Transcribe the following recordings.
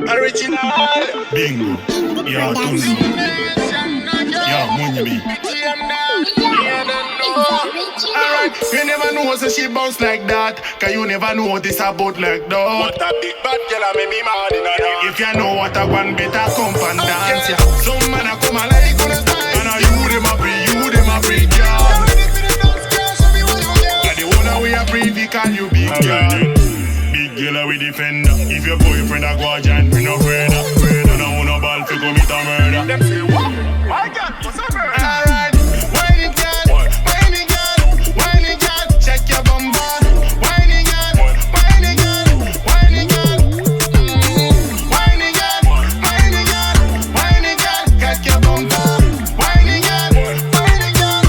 Original. Bingo. Yeah, Tunzi. Yeah, money be. Alright, you never know so she bounce like that. Cause you never know this about like that. What a big bad girl I make me mad in a dance. If you know what I want, better come and dance. Yeah. Some man a come a like on a style. And you them a free, girl. And the one we a free, we call you big girl. Big girl we defender. If your boyfriend a go a giant, we no afraid. No no ball fi commit a murder. Them say what? My God, what's up, murder? Alright, whiny girl, whiny girl, whiny girl, check your bum bum. Whiny girl, whiny girl, whiny girl, whiny girl, whiny girl, whiny girl, check your bum bum. Whiny girl, whiny girl.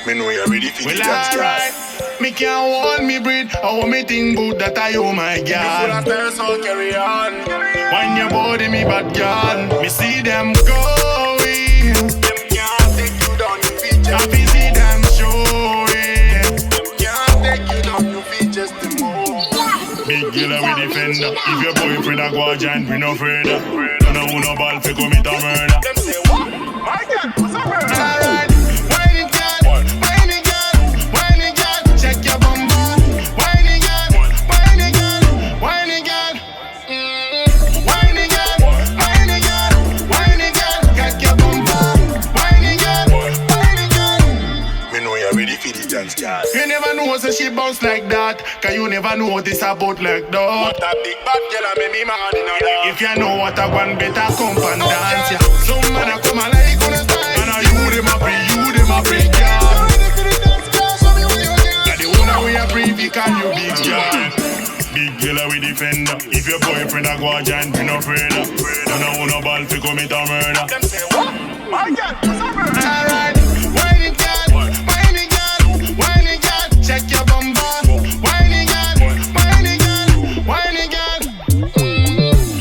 Me know you ready for the Well, dance, girl. alright. Me can't hold me breathe. I want me think good that I owe my girl. You full of thirst, so carry on. When your body me bad girl, me see them going. Them can't take you down, you feet just. I be see them showing. Them can't take you down, you feet just to move. Big girl we defender. If your boyfriend a go a giant, we no afraid. No ball fi commit a murder. Them say what? My God, what's up, murder? Alright, whiny girl, whiny girl, whiny girl, check your bum bum. Whiny girl, whiny girl, whiny girl, whiny girl, whiny girl, whiny girl, check your bum bum. Whiny girl, whiny girl. Me know you ready for the dance, girl. You never know so she bounce like that. Cause you never know this about like that. What a big bad girl I make me mad in a dance. If you know what I want, better come and dance. Yeah. Some man a come a like on a style. And you them a free, girl. And the one we a free, we call you big girl. Big girl we defender. If your boyfriend a go a giant, we no afraid. No ball fi commit a murder. Them say what? My God, what's up, murder? Alright, whiny girl, whiny girl, whiny girl, check your bum bum. Whiny girl, whiny girl, whiny girl,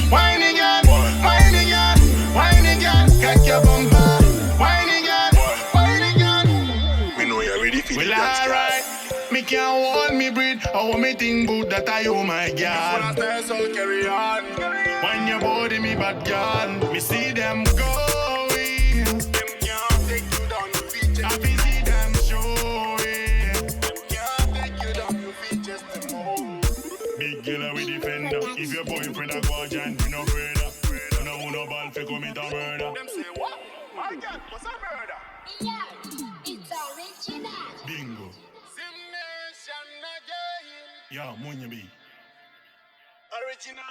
whiny girl, whiny girl, whiny girl, check your bum bum. Whiny girl, whiny girl. Me know you ready for the Well, dance, girl. alright, me can't hold me breathe. I want me think good that I owe my girl. Full of thirst, so carry on. When your body me bad girl, me see them going. Them can't take you down, you feet just. I be see them showing. Them can't take you down, you feet just to move. Big girl we defender. If your boyfriend a go a giant, we no afraid. No ball fi commit a murder. Them say what? My God, what's up, murder? Yeah, it's original. Bingo. Simnation again. Yeah, money be. Original.